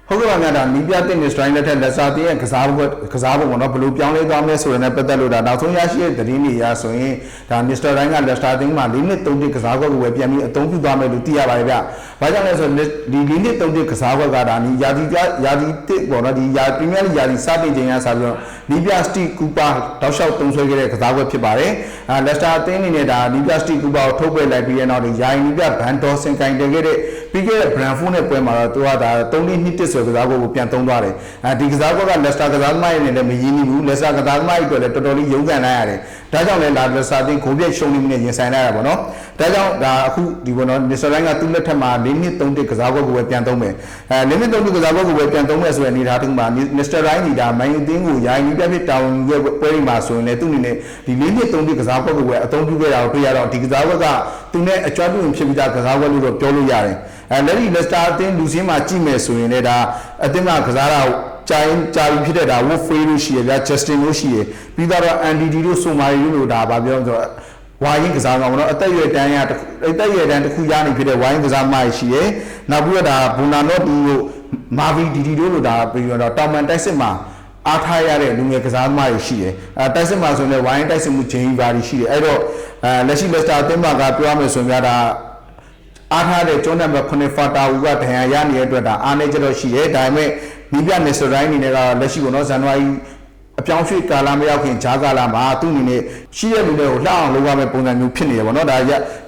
ဟုတ်ကဲ့ပါများဒါနီးပြတဲ့ Mr. Ryan လက်ထက်လက်စာတင်းရဲ့ကစားပုံကတော့ဘလို့ပြောင်းလဲသွားမလဲဆိုတဲ့နဲ့ပတ်သက်လို့ဒါနောက်ဆုံးရရှိတဲ့သတင်းတွေအရဆိုရင်ဒါ Mr. Ryan က Leicester တင်းမှာ၄နှစ်3နှစ်ကစားကွက်ကိုပဲပြန်ပြီးအသုံးပြုသွားမယ်လို့သိရပါတယ်ဗျ။ဘာကြောင့်လဲဆိုတော့ဒီ၄နှစ်3နှစ်ကစားကွက်ကဒါနီယာတီတစ်ပေါ့နော်ဒီပရီးမီးယားလိဂ်ယာတီစတင်ချိန်ကစပြီးတော့နီးပြစတီကူပါတောက်လျှောက်သုံးဆွဲခဲ့တဲ့ကစားကွက်ဖြစ်ပါတယ်။ Leicester တင်းအနေနဲ့ဒါနီးပြစတီကူပါကိုထုတ်ပယ်လိုက်ပြီးတဲ့နောက်ဒီယာယီနီးပြဘန်ဒေါ်စင်ကင်တယ်ခဲ့တဲ့ပြီးခဲ့တဲ့ Brentford နဲ့ပွဲမှာတော့သူကဒါ3နှစ်ဆိုကစားကွက်ကိုပြန်သုံးသွားတယ်ဒီကစားကွက်က Leicester ကစားသမားတွေနဲ့လည်းမရင်းနှီးဘူး Leicester ကစားသမားတွေအတွက်လည်းတော်တော်လေးရုန်းကန်လိုက်ရတယ်ဒါကြောင့်လည်း Leicester တင်းဂိုးပြတ်ရှုံးနေမှုနဲ့ရင်ဆိုင်လိုက်ရတာပေါ့နော်ဒါကြောင့်ဒါအခုဒီပေါ့နော် Mr. Ryan ကသူ့လက်ထက်မှာ4နှစ်3နှစ်ကစားကွက်ကိုပဲပြန်သုံးမယ်4နှစ်3နှစ်ကစားကွက်ကိုပဲပြန်သုံးမယ်ဆိုတဲ့အနေအထားတစ်ခုမှာ Mr. Ryan ဒီဒါ Man U တင်းကိုယာယီနီးပြဖြစ်တာဝန်ယူပွဲတွေမှာဆိုရင်လည်းသူ့အနေနဲ့ဒီ4နှစ်3နှစ်ကစားကွက်ကိုပဲအသုံးပြုခဲ့တာကိုတွေ့ရတော့ဒီကစားကွက်ကသူနဲ့အကျွမ်းပြုဖြစ်ပြီးသားကစားကွက်လို့တော့ပြောလို့ရတယ်လက်ရှိ Leicester အသင်းလူစင်းမှာကြည့်မယ်ဆိုရင်လည်းဒါအသင်းမှာကစားတာကြာပြီးဖြစ်တဲ့ဒါ Wolfrey လို့ရှိရဗျာ Justin လို့ရှိရပြီးတော့ Andy တို့ Somari တို့ဒါဗာပြောဆိုတော့ဝိုင်းကစားကောင်ပေါ့နော်အသက်အရွယ်တန်းတစ်ခုရနေဖြစ်တဲ့ဝိုင်းကစားမှရှိရနောက်ပြီးတော့ဒါ Bonano တို့ Marvin Didi တို့လိုဒါပြီးတော့တောင်ပန်တိုက်စစ်မှာအားထားရတဲ့လူငယ်ကစားသမားတွေရှိတယ်တိုက်စစ်မှာဆိုရင်ဝိုင်းတိုက်စစ်မှုဂျင်းဘာတွေရှိတယ်အဲ့တော့လက်ရှိ Leicester အသင်းမှာကပြောရမယ်ဆိုရင်ဒါအားထားတဲ့ကျောင်းနံပါတ်9ဖာတာဝူကဒဏ်ရာရနေတဲ့အတွက်ဒါအားနေကြတော့ရှိတယ်ဒါပေမဲ့နီးပြ Mr. Ryan အနေနဲ့ကလက်ရှိပေါ့နော်ဇန်နဝါရီအပြောင်းရွှေ့ကာလမရောက်ခင်ဂျားကာလမှာသူ့အနေနဲ့ရှိတဲ့လူတွေကိုလှအောင်လုပ်ရမယ့်ပုံစံမျိုးဖြစ်နေတယ်ပေါ့နော်ဒါ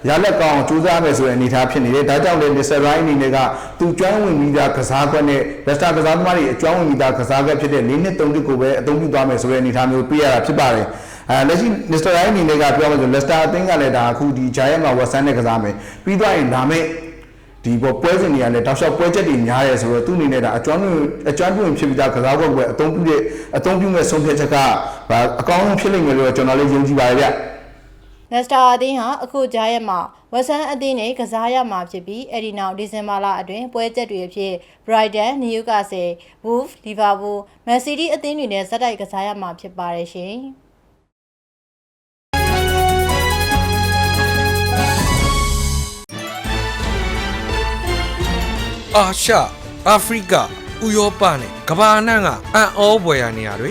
ရလက်ကောင်းအောင်စူးစမ်းမယ်ဆိုတဲ့အနေအထားဖြစ်နေတယ်ဒါကြောင့်လည်း Mr. Ryan အနေနဲ့ကသူကျွမ်းဝင်ပြီးသားကစားကွက်နဲ့ Leicester ကစားသမားတွေအကျွမ်းဝင်ပြီးသားကစားကွက်ဖြစ်တဲ့4နှစ်3နှစ်ကိုပဲအသုံးပြုသွားမယ်ဆိုတဲ့အနေအထားမျိုးပြရတာဖြစ်ပါတယ်လက်ရှိ Mr. Ryan အနေနဲ့ကပြောမယ်ဆို Leicester အသင်းကလည်းဒါအခုဒီဂျာယက်မှာဝက်ဆန်နဲ့ကစားမယ်ပြီးသွားရင်ဒါမဲ့ဒီပေါ်ပွဲစဉ်တွေကလည်းတောက်လျှောက်ပွဲချက်တွေများရဲဆိုတော့သူ့အနေနဲ့ဒါအကျွမ်းပြုဖြစ်ပြီးသားကစားကွက်ကိုအသုံးပြုမဲ့ဆုံးဖြတ်ချက်ကအကောင်းဆုံးဖြစ်လိမ့်မယ်လို့ကျွန်တော်လည်းယုံကြည်ပါတယ်ဗျ။ Leicester အသင်းဟာအခုကြားရက်မှာဝက်ဆန်အသင်းနဲ့ကစားရမှာဖြစ်ပြီးအဲဒီနောက်ဒီဇင်ဘာလအတွင်းပွဲချက်တွေအဖြစ် Brighton, Newcastle, Wolves, Liverpool, Man City အသင်းတွေနဲ့ဇက်တိုက်ကစားရမှာဖြစ်ပါတယ်ရှင်။ Asia, Africa, ဥရောပနဲ့ကမ္ဘာအနှံ့ကအံ့ဩဖွယ်ရာနေရာတွေ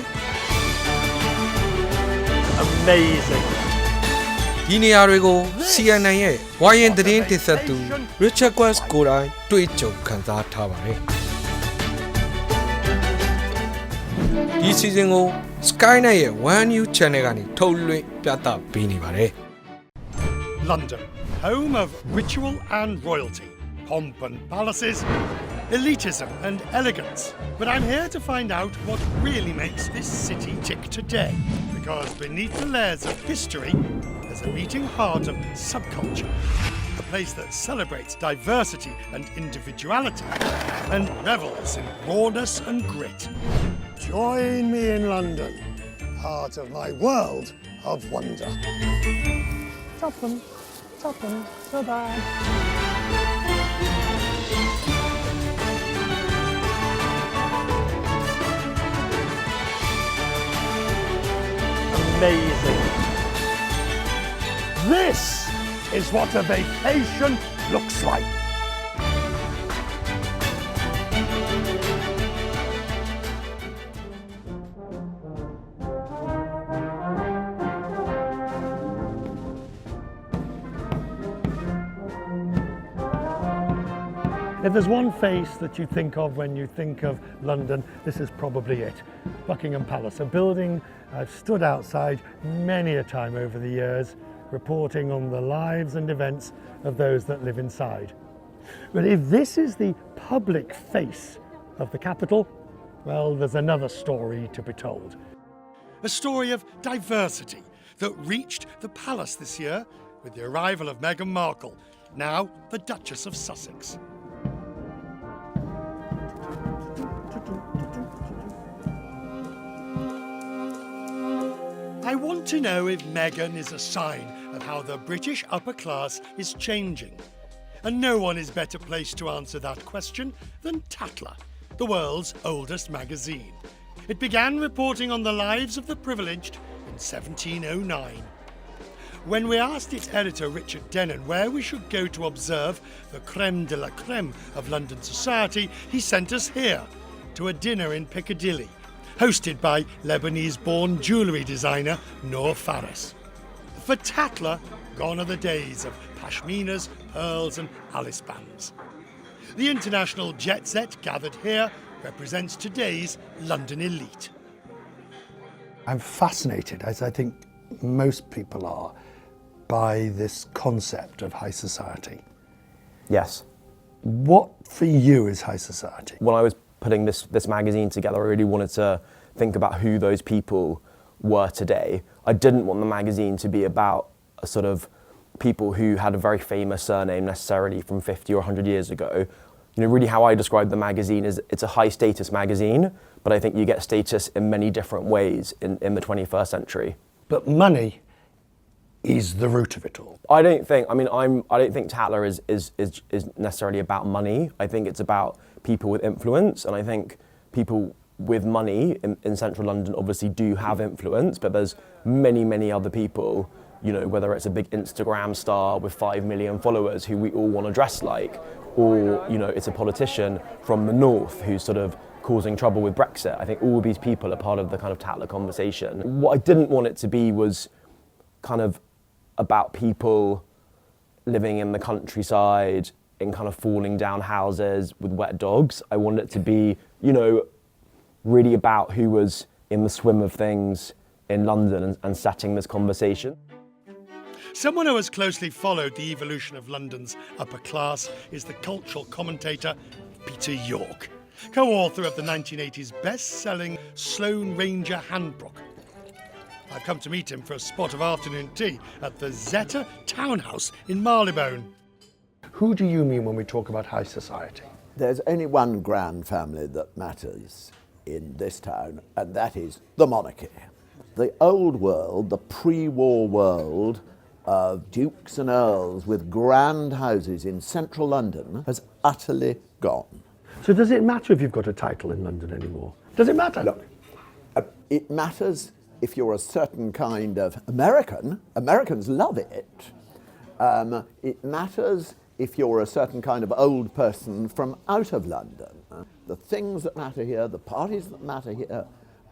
Amazing ဒီနေရာတွေကို CNN ရဲ့ဝိုင်းရင်သတင်းတင်ဆက်သူ Richard Quest ကိုယ်တိုင်တွေ့ကြုံခန်းစားထားပါတယ်ဒီ season ကို Skynet ရဲ့ Onenews Channel ကနေထုတ်လွှင့်ပြသပေးနေပါတယ် London, home of ritual and royalty, pomp and palaces, elitism and elegance. But I'm here to find out what really makes this city tick today. Because beneath the layers of history, there's a beating heart of subculture. A place that celebrates diversity and individuality and revels in rawness and grit. Join me in London, part of my world of wonder. Topham, so bad. Amazing. This is what a vacation looks like. If there's one face that you think of when you think of London, this is probably it. Buckingham Palace, a building I've stood outside many a time over the years, reporting on the lives and events of those that live inside. But if this is the public face of the capital, well, there's another story to be told. A story of diversity that reached the palace this year with the arrival of Meghan Markle, now the Duchess of Sussex. I want to know if Meghan is a sign of how the British upper class is changing. And no one is better placed to answer that question than Tatler, the world's oldest magazine. It began reporting on the lives of the privileged in 1709. When we asked its editor Richard Dennon where we should go to observe the creme de la creme of London society, he sent us here, to a dinner in Piccadilly, hosted by Lebanese-born jewellery designer Noor Faris. For Tatler, gone are the days of pashminas, pearls and Alice bands. The international jet set gathered here represents today's London elite. I'm fascinated, as I think most people are, by this concept of high society. Yes. What for you is high society? When I was putting this magazine together, I really wanted to think about who those people were today. I didn't want the magazine to be about a sort of people who had a very famous surname necessarily from 50 or 100 years ago. You know, really how I describe the magazine is it's a high status magazine, but I think you get status in many different ways in the 21st century. But money is the root of it all. I don't think Tatler is necessarily about money. I think it's about people with influence, and I think people with money in central London obviously do have influence, but there's many other people, you know, whether it's a big Instagram star with 5 million followers who we all want to dress like, or, you know, it's a politician from the north who's sort of causing trouble with Brexit. I think all of these people are part of the kind of Tatler conversation. What I didn't want it to be was kind of about people living in the countryside in kind of falling down houses with wet dogs. I wanted it to be, you know, really about who was in the swim of things in London and setting this conversation. Someone who has closely followed the evolution of London's upper class is the cultural commentator Peter York, co-author of the 1980s best-selling Sloane Ranger Handbook. I've come to meet him for a spot of afternoon tea at the Zeta Townhouse in Marylebone. Who do you mean when we talk about high society? There's only one grand family that matters in this town, and that is the monarchy. The old world, the pre-war world of dukes and earls with grand houses in central London has utterly gone. So does it matter if you've got a title in London anymore? Does it matter? Look, it matters if you're a certain kind of American. Americans love it. It matters if you're a certain kind of old person from out of London. The things that matter here, the parties that matter here,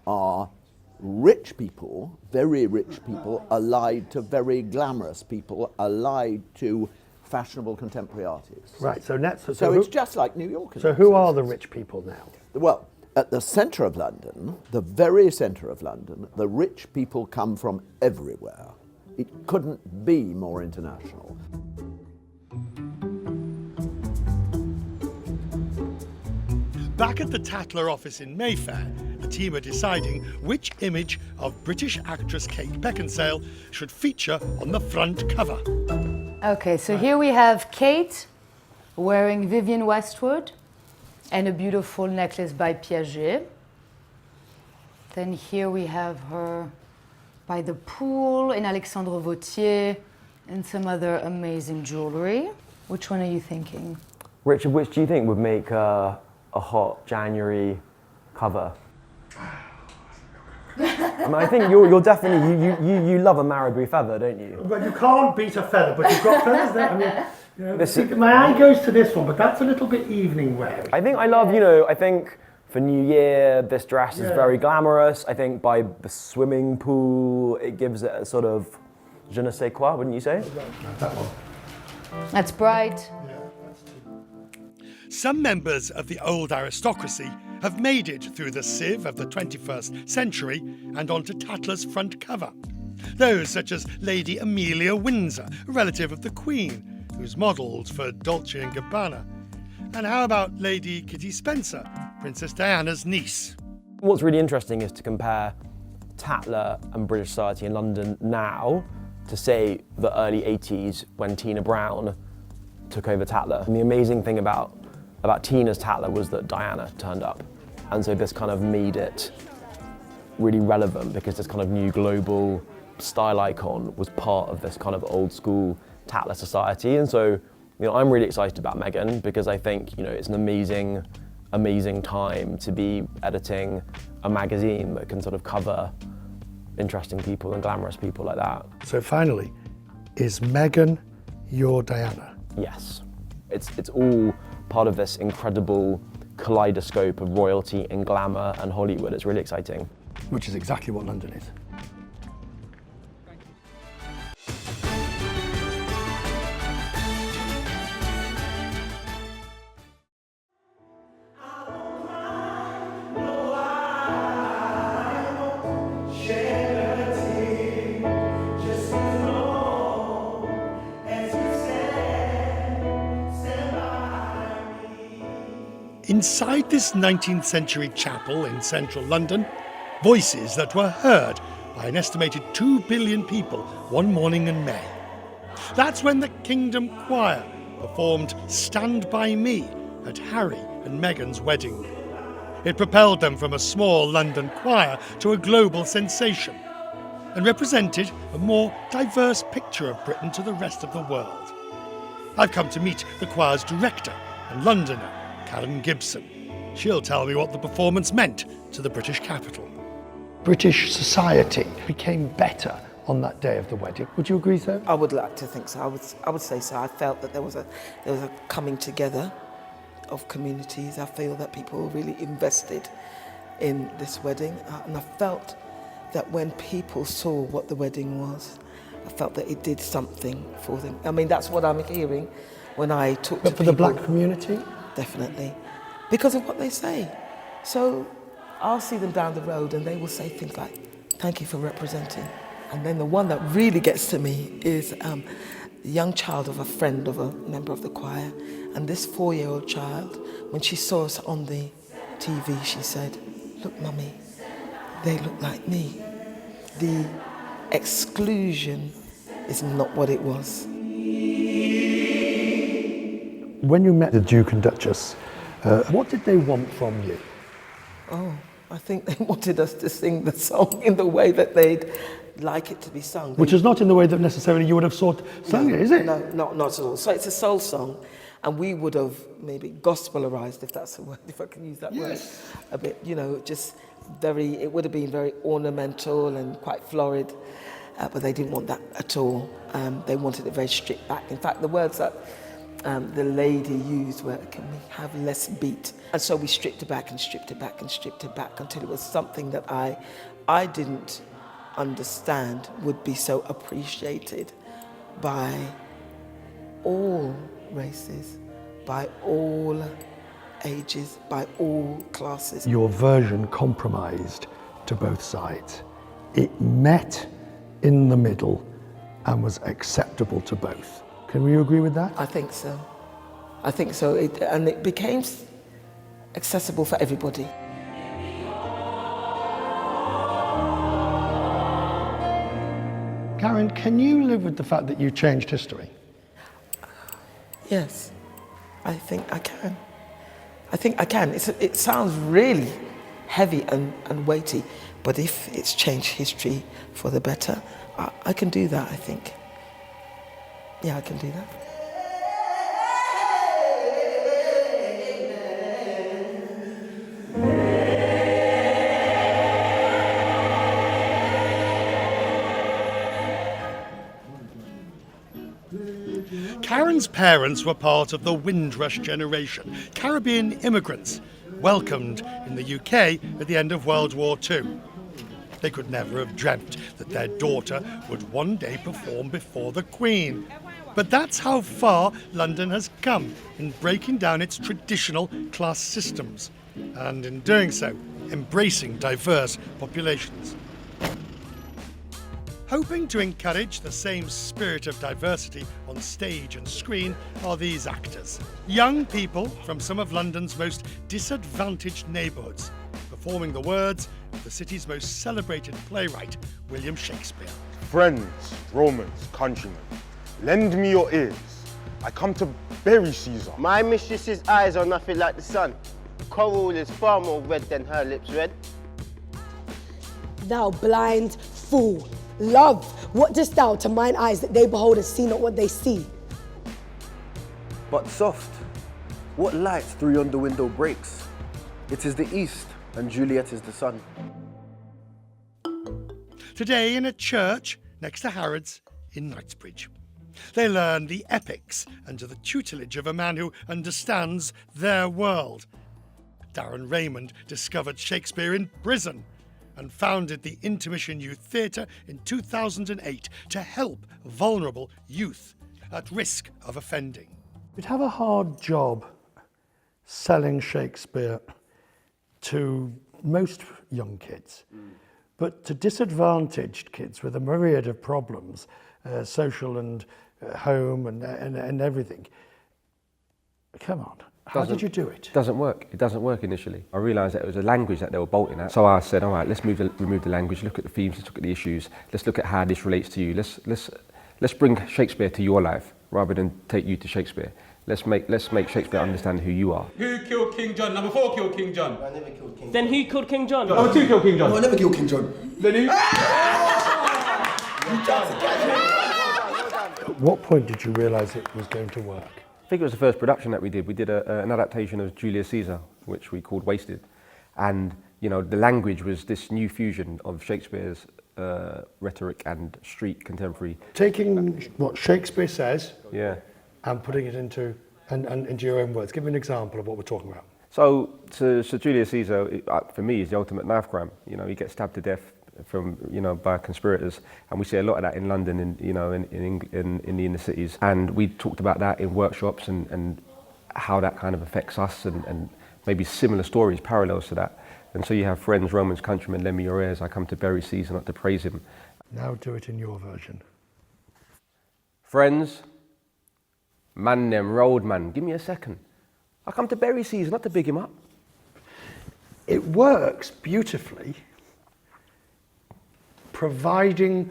are rich people, very rich people, allied to very glamorous people, allied to fashionable contemporary artists. Right, so it's just like New York. So who are the rich people now? Well, at the centre of London, the very centre of London, the rich people come from everywhere. It couldn't be more international. Back at the Tatler office in Mayfair, the team are deciding which image of British actress Kate Beckinsale should feature on the front cover. Okay, so here we have Kate wearing Vivienne Westwood and a beautiful necklace by Piaget. Then here we have her by the pool in Alexandre Vautier and some other amazing jewellery. Which one are you thinking? Richard, which do you think would make a hot January cover? I mean, I think you're definitely, you love a marabou feather, don't you? Well, you can't beat a feather, but you've got feathers there. I mean, you know, my eye goes to this one, but that's a little bit evening wear. I think I love, you know, I think for New Year, this dress is very glamorous. I think by the swimming pool, it gives it a sort of je ne sais quoi, wouldn't you say? That one. That's bright. Some members of the old aristocracy have made it through the sieve of the 21st century and onto Tatler's front cover. Those such as Lady Amelia Windsor, a relative of the Queen, who's modelled for Dolce & Gabbana? And how about Lady Kitty Spencer, Princess Diana's niece? What's really interesting is to compare Tatler and British society in London now to, say, the early 80s when Tina Brown took over Tatler. And the amazing thing about Tina's Tatler was that Diana turned up. And so this kind of made it really relevant because this kind of new global style icon was part of this kind of old school Tatler society. And so, I'm really excited about Meghan because I think, it's an amazing time to be editing a magazine that can sort of cover interesting people and glamorous people like that. So finally, is Meghan your Diana? Yes. It's all part of this incredible kaleidoscope of royalty and glamour and Hollywood. It's really exciting. Which is exactly what London is. Inside this 19th century chapel in central London, voices that were heard by an estimated 2 billion people one morning in May. That's when the Kingdom Choir performed Stand By Me at Harry and Meghan's wedding. It propelled them from a small London choir to a global sensation and represented a more diverse picture of Britain to the rest of the world. I've come to meet the choir's director and Londoner, Karen Gibson. She'll tell me what the performance meant to the British capital. British society became better on that day of the wedding. Would you agree, sir? I would like to think so. I would say so. I felt that there was a coming together of communities. I feel that people were really invested in this wedding, and I felt that when people saw what the wedding was, I felt that it did something for them. I mean, that's what I'm hearing when I talk to people. But for the black community? Definitely, because of what they say. So I'll see them down the road and they will say things like, thank you for representing. And then the one that really gets to me is the young child of a friend of a member of the choir. And this 4-year-old child, when she saw us on the TV, she said, look, Mummy, they look like me. The exclusion is not what it was. When you met the Duke and Duchess, what did they want from you? Oh, I think they wanted us to sing the song in the way that they'd like it to be sung. Which is not in the way that necessarily you would have sung it, is it? No, not at all. So it's a soul song, and we would have maybe gospelarized, if that's a word, if I can use that word, a bit, just it would have been very ornamental and quite florid, but they didn't want that at all. They wanted it very stripped back. In fact, the words that the lady used were, can we have less beat? And so we stripped it back and stripped it back and stripped it back until it was something that I didn't understand would be so appreciated by all races, by all ages, by all classes. Your version compromised to both sides. It met in the middle and was acceptable to both. Can we agree with that? I think so. I think so. And it became accessible for everybody. Karen, can you live with the fact that you changed history? Yes, I think I can. I think I can. It sounds really heavy and weighty, but if it's changed history for the better, I can do that, I think. Yeah, I can do that. Karen's parents were part of the Windrush generation, Caribbean immigrants, welcomed in the UK at the end of World War II. They could never have dreamt that their daughter would one day perform before the Queen. But that's how far London has come in breaking down its traditional class systems, and in doing so, embracing diverse populations. Hoping to encourage the same spirit of diversity on stage and screen are these actors. Young people from some of London's most disadvantaged neighbourhoods, performing the words of the city's most celebrated playwright, William Shakespeare. Friends, Romans, countrymen, lend me your ears. I come to bury Caesar. My mistress's eyes are nothing like the sun. Coral is far more red than her lips red. Thou blind fool, love, what dost thou to mine eyes that they behold and see not what they see? But soft, what light through yonder window breaks? It is the east, and Juliet is the sun. Today in a church next to Harrods in Knightsbridge. They learn the epics under the tutelage of a man who understands their world. Darren Raymond discovered Shakespeare in prison and founded the Intermission Youth Theatre in 2008 to help vulnerable youth at risk of offending. You'd have a hard job selling Shakespeare to most young kids, but to disadvantaged kids with a myriad of problems, social and home and everything. Come on. How did you do it? It doesn't work. It doesn't work initially. I realised that it was a language that they were bolting at. So I said, all right, let's remove the language, look at the themes, let's look at the issues, let's look at how this relates to you. Let's bring Shakespeare to your life rather than take you to Shakespeare. Let's make Shakespeare understand who you are. Who killed King John? Number 4 killed King John. I never killed King John. Then who killed King John? Number 2 killed King John. No, I never killed King John. Then who? At what point did you realise it was going to work? I think it was the first production that we did. We did an adaptation of Julius Caesar, which we called Wasted. And, you know, the language was this new fusion of Shakespeare's rhetoric and street contemporary. Taking what Shakespeare says, yeah, and putting it into your own words. Give me an example of what we're talking about. So Julius Caesar, for me, is the ultimate knife crime. You know, he gets stabbed to death by conspirators, and we see a lot of that in London, in the inner cities. And we talked about that in workshops and how that kind of affects us, and maybe similar stories, parallels to that. And so you have friends, Romans, countrymen, lend me your ears. I come to bury Caesar, not to praise him. Now do it in your version. Friends, man them road man, give me a second. I come to bury Caesar, not to big him up. It works beautifully, providing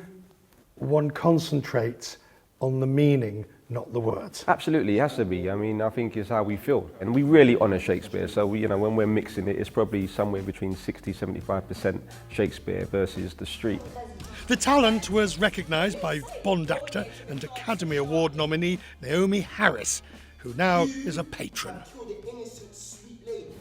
one concentrates on the meaning, not the words. Absolutely, it has to be. I mean, I think it's how we feel. And we really honour Shakespeare, so when we're mixing it, it's probably somewhere between 60-75% Shakespeare versus the street. The talent was recognised by Bond actor and Academy Award nominee Naomi Harris, who now is a patron.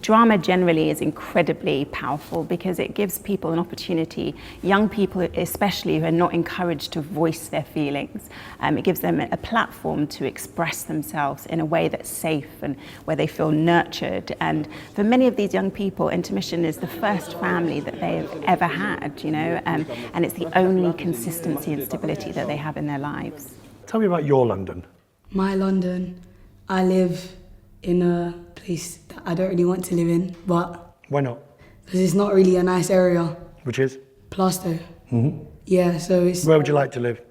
Drama generally is incredibly powerful because it gives people an opportunity, young people especially who are not encouraged to voice their feelings. It gives them a platform to express themselves in a way that's safe and where they feel nurtured. And for many of these young people, Intermission is the first family that they've ever had, and it's the only consistency and stability that they have in their lives. Tell me about your London. My London, I live in a place that I don't really want to live in, but... Why not? Because it's not really a nice area. Which is? Plaistow. Mm-hmm. Yeah, so it's... Where would you like to live?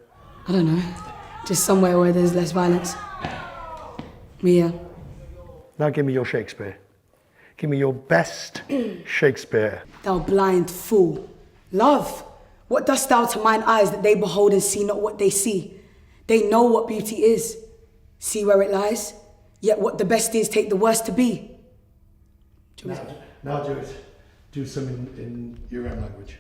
I don't know. Just somewhere where there's less violence. Yeah. Now give me your Shakespeare. Give me your best Shakespeare. Thou blind fool. Love, what dost thou to mine eyes that they behold and see not what they see? They know what beauty is. See where it lies? Yet what the best is, take the worst to be. Now do it. Do some in your own language.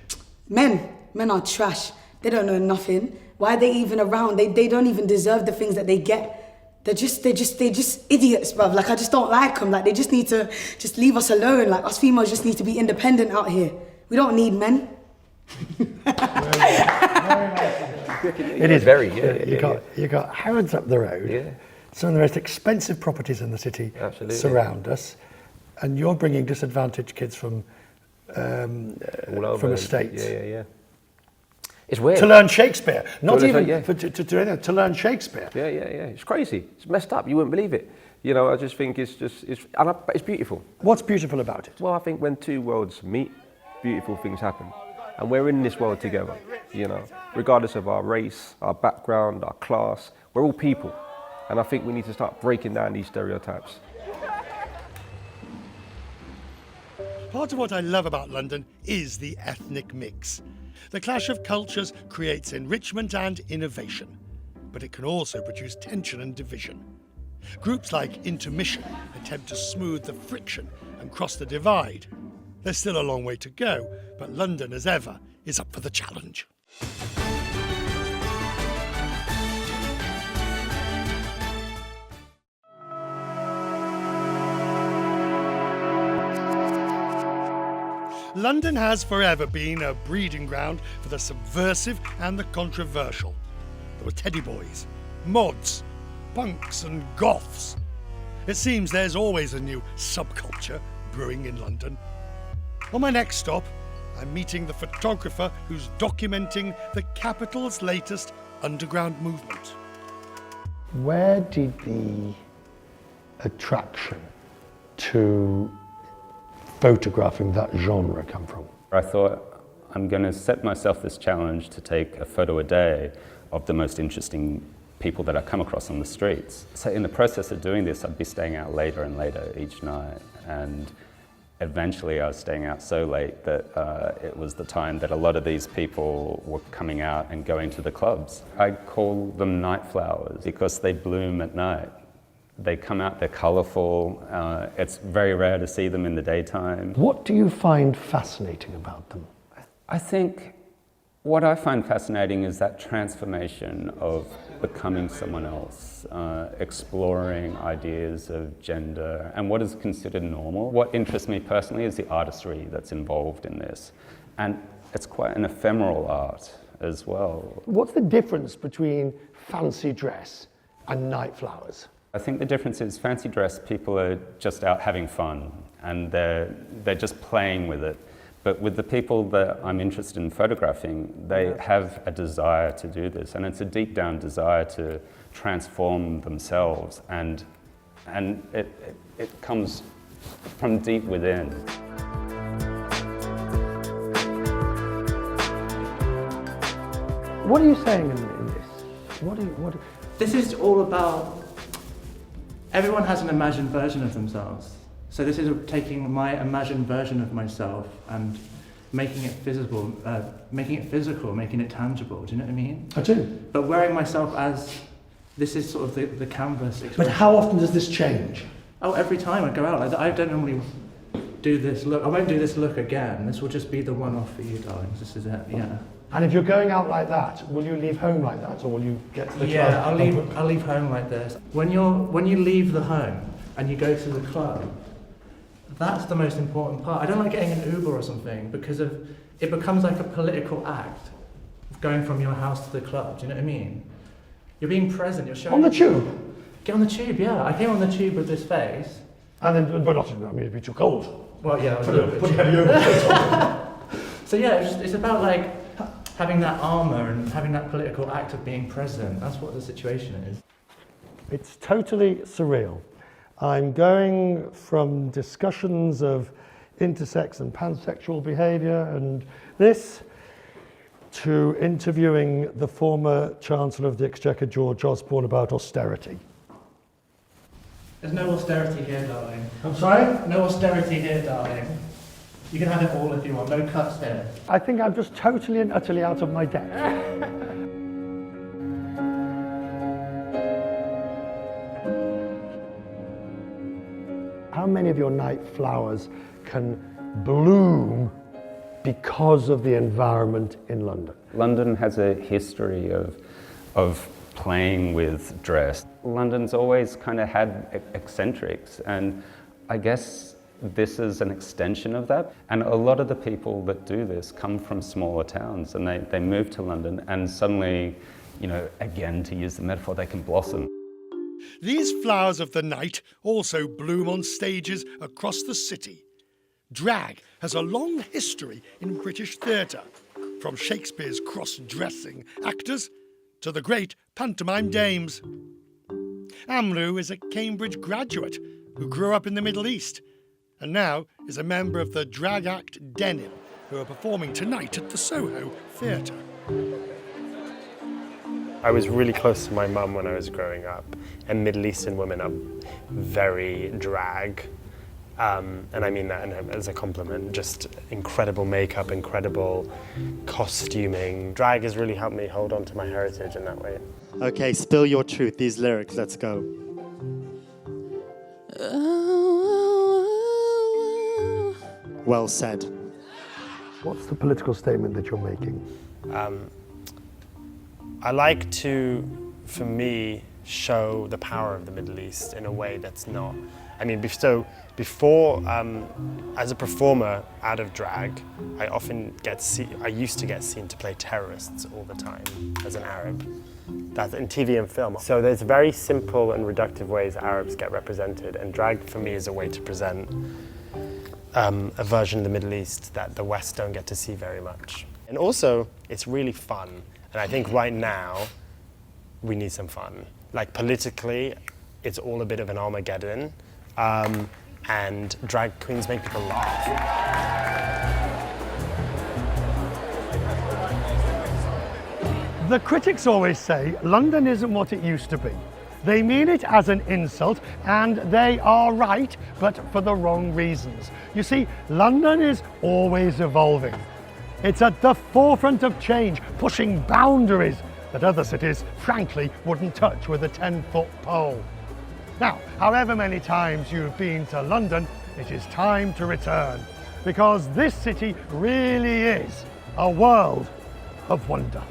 Men are trash. They don't know nothing. Why are they even around? They don't even deserve the things that they get. They're just idiots, bruv. Like, I just don't like them. Like, they just need to just leave us alone. Like, us females just need to be independent out here. We don't need men. It is very. You got Harrods up the road. Yeah. Some of the most expensive properties in the city surround us, and you're bringing disadvantaged kids from estates. Yeah. It's weird. To learn Shakespeare, not even to learn Shakespeare. Yeah. It's crazy. It's messed up. You wouldn't believe it. I just think it's beautiful. What's beautiful about it? Well, I think when two worlds meet, beautiful things happen. And we're in this world together, you know, regardless of our race, our background, our class, we're all people. And I think we need to start breaking down these stereotypes. Part of what I love about London is the ethnic mix. The clash of cultures creates enrichment and innovation, but it can also produce tension and division. Groups like Intermission attempt to smooth the friction and cross the divide. There's still a long way to go, but London, as ever, is up for the challenge. London has forever been a breeding ground for the subversive and the controversial. There were teddy boys, mods, punks and goths. It seems there's always a new subculture brewing in London. On my next stop, I'm meeting the photographer who's documenting the capital's latest underground movement. Where did the attraction to photographing that genre come from? I thought, I'm going to set myself this challenge to take a photo a day of the most interesting people that I come across on the streets. So in the process of doing this, I'd be staying out later and later each night, and eventually I was staying out so late that it was the time that a lot of these people were coming out and going to the clubs. I call them night flowers because they bloom at night. They come out, they're colourful, it's very rare to see them in the daytime. What do you find fascinating about them? I think what I find fascinating is that transformation of becoming someone else, exploring ideas of gender and what is considered normal. What interests me personally is the artistry that's involved in this. And it's quite an ephemeral art as well. What's the difference between fancy dress and night flowers? I think the difference is fancy dress, people are just out having fun and they're just playing with it. But with the people that I'm interested in photographing, they have a desire to do this, and it's a deep down desire to transform themselves, and it comes from deep within. What are you saying in this? This is all about, everyone has an imagined version of themselves. So this is taking my imagined version of myself and making it physical, making it tangible. Do you know what I mean? I do. But wearing myself as, this is sort of the canvas expression. But how often does this change? Oh, every time I go out. I don't normally do this look. I won't do this look again. This will just be the one-off for you, darlings. This is it, yeah. And if you're going out like that, will you leave home like that, or will you get to the club? Yeah, I'll leave home like this. When you leave the home and you go to the club, that's the most important part. I don't like getting an Uber or something because it becomes like a political act, going from your house to the club. Do you know what I mean? You're being present. You're showing. On the tube. Get on the tube. Yeah, I came on the tube with this face. And then, but not. I mean, it'd be too cold. Well, yeah. Put heavy over. So yeah, it's about like having that armor and having that political act of being present. That's what the situation is. It's totally surreal. I'm going from discussions of intersex and pansexual behaviour and this to interviewing the former Chancellor of the Exchequer, George Osborne, about austerity. There's no austerity here, darling. I'm sorry? No austerity here, darling. You can have it all if you want, no cuts here. I think I'm just totally and utterly out of my depth. How many of your night flowers can bloom because of the environment in London? London has a history of playing with dress. London's always kind of had eccentrics, and I guess this is an extension of that. And a lot of the people that do this come from smaller towns, and they move to London, and suddenly, you know, again, to use the metaphor, they can blossom. These flowers of the night also bloom on stages across the city. Drag has a long history in British theatre, from Shakespeare's cross-dressing actors to the great pantomime dames. Amru is a Cambridge graduate who grew up in the Middle East and now is a member of the drag act Denim, who are performing tonight at the Soho Theatre. I was really close to my mum when I was growing up, and Middle Eastern women are very drag, and I mean that as a compliment. Just incredible makeup, incredible costuming. Drag has really helped me hold on to my heritage in that way. Okay, spill your truth, these lyrics, let's go. Well said. What's the political statement that you're making? I like to, for me, show the power of the Middle East in a way that's not. I mean, so before, as a performer out of drag, I used to get seen to play terrorists all the time as an Arab. That's in TV and film. So there's very simple and reductive ways Arabs get represented, and drag for me is a way to present a version of the Middle East that the West don't get to see very much. And also, it's really fun. And I think right now, we need some fun. Like politically, it's all a bit of an Armageddon, and drag queens make people laugh. The critics always say London isn't what it used to be. They mean it as an insult, and they are right, but for the wrong reasons. You see, London is always evolving. It's at the forefront of change, pushing boundaries that other cities, frankly, wouldn't touch with a 10-foot pole. Now, however many times you've been to London, it is time to return, because this city really is a world of wonder.